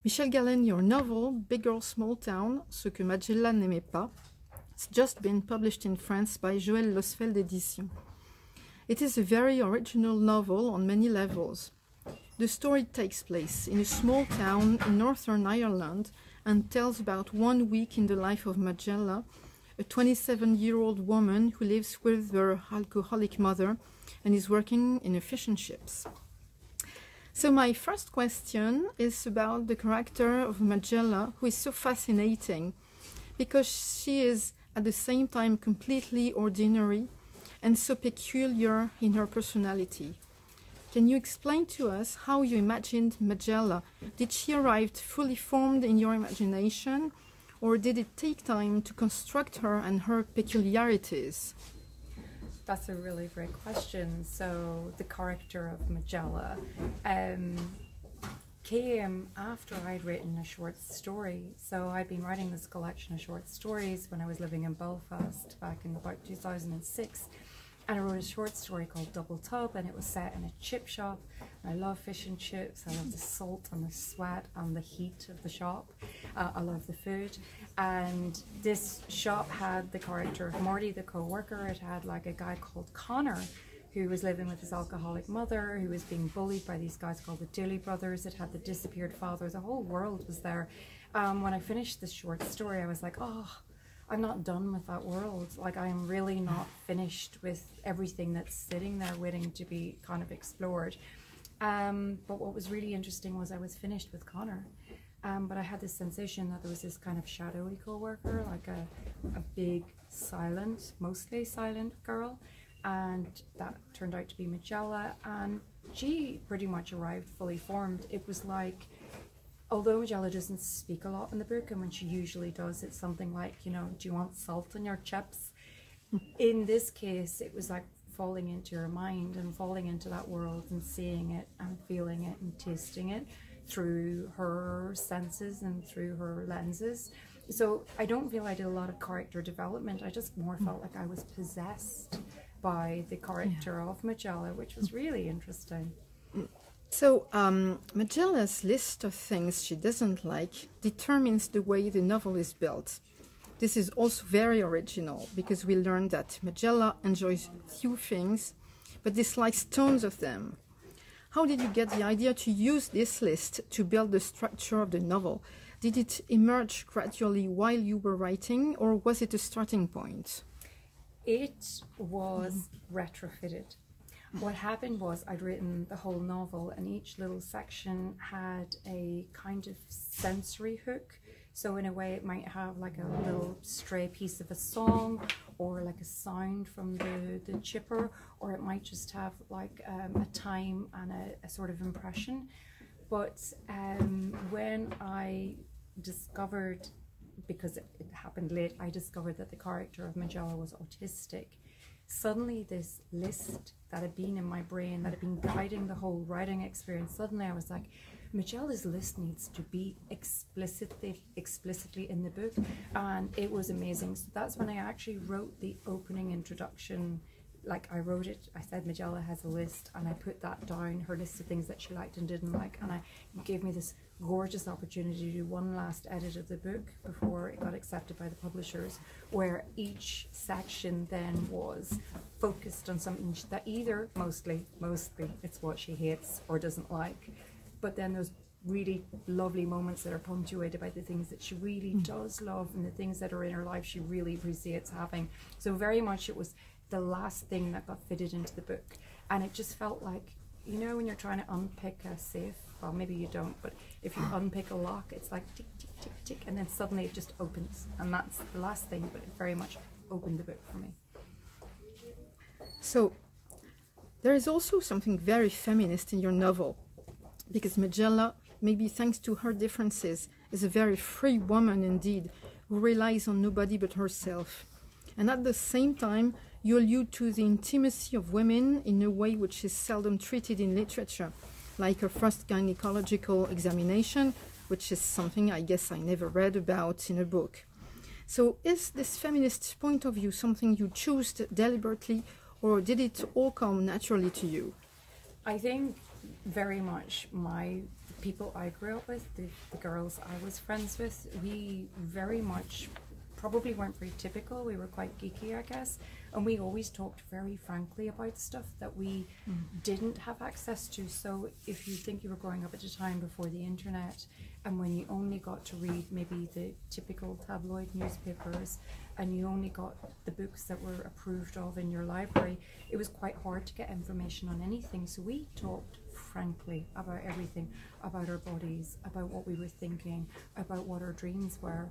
Michelle Gallen, your novel, Big or Small Town, ce que Majella n'aimait pas, has just been published in France by Joëlle Losfeld éditions. It is a very original novel on many levels. The story takes place in a small town in northern Ireland and tells about 1 week in the life of Majella, a 27-year-old woman who lives with her alcoholic mother and is working in a fish and chips. So my first question is about the character of Majella, who is so fascinating because she is at the same time completely ordinary and so peculiar in her personality. Can you explain to us how you imagined Majella? Did she arrive fully formed in your imagination, or did it take time to construct her and her peculiarities? That's a really great question. So the character of Majella came after I'd written a short story. So I'd been writing this collection of short stories when I was living in Belfast back in about 2006. And I wrote a short story called Double Tub, and it was set in a chip shop. I love fish and chips. I love the salt and the sweat and the heat of the shop. I love the food. And this shop had the character of Marty, the co-worker. It had like a guy called Connor, who was living with his alcoholic mother, who was being bullied by these guys called the Dilly Brothers. It had the disappeared father. The whole world was there. When I finished this short story, I was like, oh, I'm not done with that world. Like, I'm really not finished with everything that's sitting there waiting to be kind of explored. But what was really interesting was I was finished with Connor. But I had this sensation that there was this kind of shadowy co-worker, like a big, silent, mostly silent girl. And that turned out to be Majella. And she pretty much arrived fully formed. It was like, although Majella doesn't speak a lot in the book, and when she usually does, it's something like, you know, do you want salt in your chips? In this case, it was like falling into her mind and falling into that world and seeing it and feeling it and tasting it through her senses and through her lenses. So I don't feel I did a lot of character development. I just more felt like I was possessed by the character of Majella, which was really interesting. So, Majella's list of things she doesn't like determines the way the novel is built. This is also very original because we learn that Majella enjoys few things but dislikes tons of them. How did you get the idea to use this list to build the structure of the novel? Did it emerge gradually while you were writing, or was it a starting point? It was retrofitted. What happened was I'd written the whole novel, and each little section had a kind of sensory hook. So in a way it might have like a little stray piece of a song, or like a sound from the chipper, or it might just have like a time and a sort of impression. But when I discovered, because it happened late, I discovered that the character of Majella was autistic. Suddenly this list that had been in my brain, that had been guiding the whole writing experience, suddenly I was like, Majella's list needs to be explicitly in the book, and it was amazing. So that's when I actually wrote the opening introduction. Like, I wrote it, I said Majella has a list, and I put that down, her list of things that she liked and didn't like, and it gave me this gorgeous opportunity to do one last edit of the book before it got accepted by the publishers, where each section then was focused on something that either, mostly, it's what she hates or doesn't like, but then those really lovely moments that are punctuated by the things that she really does love and the things that are in her life she really appreciates having. So very much it was the last thing that got fitted into the book, and it just felt like, you know, when you're trying to unpick a safe, well, maybe you don't, but if you unpick a lock, it's like tick, tick, tick, tick, and then suddenly it just opens, and that's the last thing, but it very much opened the book for me. So there is also something very feminist in your novel, because Majella, maybe thanks to her differences, is a very free woman indeed, who relies on nobody but herself. And at the same time, you allude to the intimacy of women in a way which is seldom treated in literature, like her first gynecological examination, which is something I guess I never read about in a book. So is this feminist point of view something you chose deliberately, or did it all come naturally to you? I think very much my people I grew up with, the girls I was friends with, we very much probably weren't very typical. We were quite geeky, I guess, and we always talked very frankly about stuff that we didn't have access to. So if you think you were growing up at a time before the internet, and when you only got to read maybe the typical tabloid newspapers, and you only got the books that were approved of in your library, it was quite hard to get information on anything. So we talked frankly about everything, about our bodies, about what we were thinking, about what our dreams were.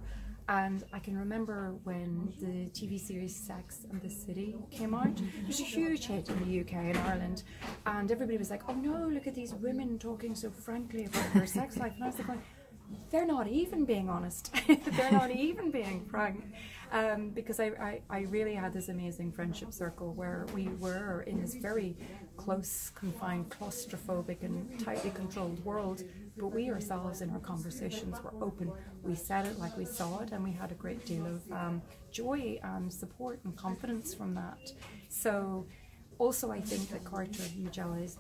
And I can remember when the TV series Sex and the City came out. It was a huge hit in the UK and Ireland, and everybody was like, oh no, look at these women talking so frankly about their sex life. And I was like, going, they're not even being honest. They're not even being frank. Because I really had this amazing friendship circle where we were in this very close, confined, claustrophobic and tightly controlled world, but we ourselves in our conversations were open. We said it like we saw it, and we had a great deal of joy and support and confidence from that. So also I think that character Majella is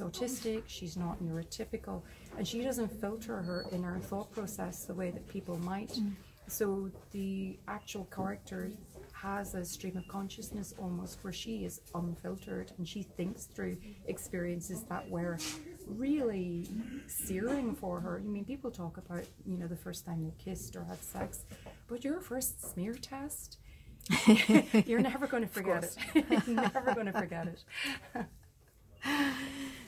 autistic, she's not neurotypical, and she doesn't filter her inner thought process the way that people might. So the actual character has a stream of consciousness almost where she is unfiltered, and she thinks through experiences that were really searing for her. I mean, people talk about, you know, the first time they kissed or had sex, but your first smear test, you're never going to forget it. You're never going to forget it.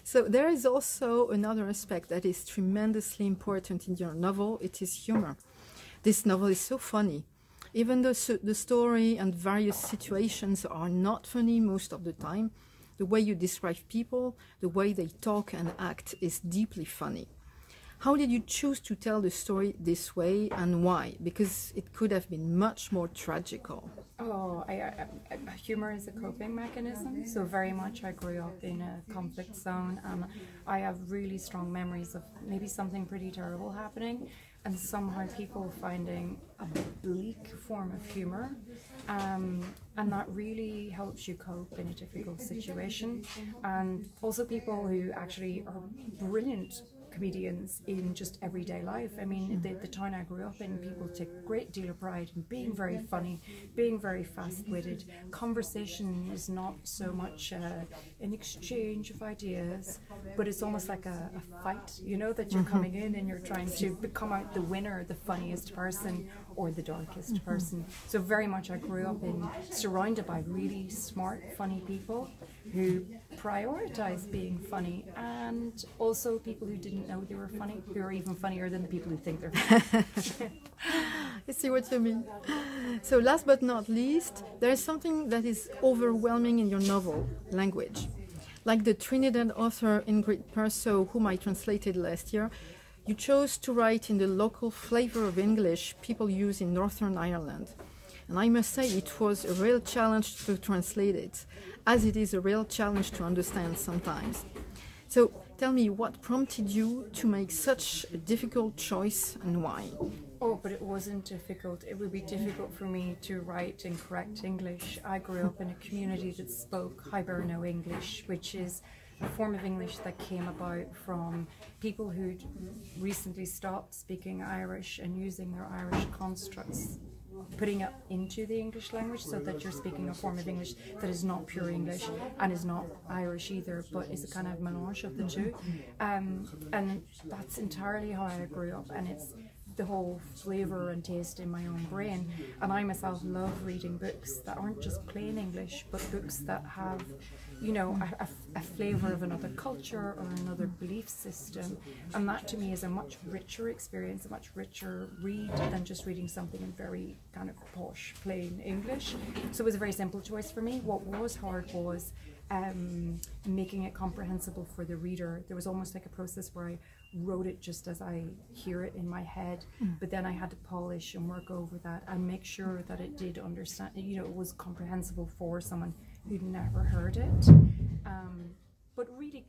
So there is also another aspect that is tremendously important in your novel. It is humor. This novel is so funny. Even though the story and various situations are not funny most of the time, the way you describe people, the way they talk and act is deeply funny. How did you choose to tell the story this way, and why? Because it could have been much more tragical. Oh, humor is a coping mechanism. So very much I grew up in a conflict zone, and I have really strong memories of maybe something pretty terrible happening, and somehow people finding a bleak form of humor, and that really helps you cope in a difficult situation. And also people who actually are brilliant comedians in just everyday life. I mean, the town I grew up in, people take a great deal of pride in being very funny, being very fast-witted. Conversation is not so much an exchange of ideas, but it's almost like a fight, you know, that you're coming in and you're trying to come out the winner, the funniest person or the darkest person. So very much I grew up in surrounded by really smart, funny people who prioritize being funny, and also people who didn't know they were funny, who are even funnier than the people who think they're funny. I see what you mean. So last but not least, there is something that is overwhelming in your novel, language. Like the Trinidad author Ingrid Perso, whom I translated last year, you chose to write in the local flavor of English people use in Northern Ireland. And I must say it was a real challenge to translate it, as it is a real challenge to understand sometimes. So tell me, what prompted you to make such a difficult choice, and why? Oh, but it wasn't difficult. It would be difficult for me to write in correct English. I grew up in a community that spoke Hiberno English, which is a form of English that came about from people who'd recently stopped speaking Irish and using their Irish constructs, putting it into the English language, so that you're speaking a form of English that is not pure English and is not Irish either, but is a kind of melange of the two. And that's entirely how I grew up, and it's the whole flavour and taste in my own brain. And I myself love reading books that aren't just plain English, but books that have, you know, a flavour of another culture or another belief system. And that to me is a much richer experience, a much richer read than just reading something in very kind of posh, plain English. So it was a very simple choice for me. What was hard was making it comprehensible for the reader. There was almost like a process where I wrote it just as I hear it in my head, but then I had to polish and work over that and make sure that it did understand, you know, it was comprehensible for someone who'd never heard it. But really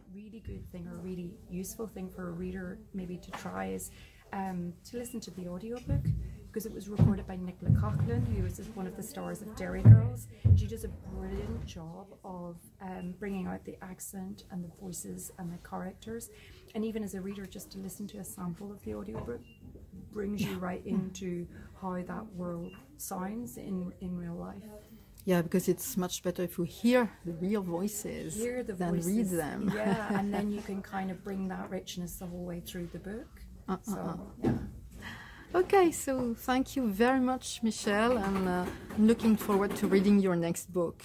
good thing, or really useful thing for a reader maybe to try is to listen to the audiobook. because it was recorded by Nicola Coughlan, who is one of the stars of Derry Girls. She does a brilliant job of bringing out the accent and the voices and the characters. And even as a reader, just to listen to a sample of the audiobook brings you right into how that world sounds in real life. Yeah, because it's much better if we hear the real voices than read them. Yeah, and then you can kind of bring that richness the whole way through the book. So, yeah. Okay, so thank you very much, Michelle, and I'm looking forward to reading your next book.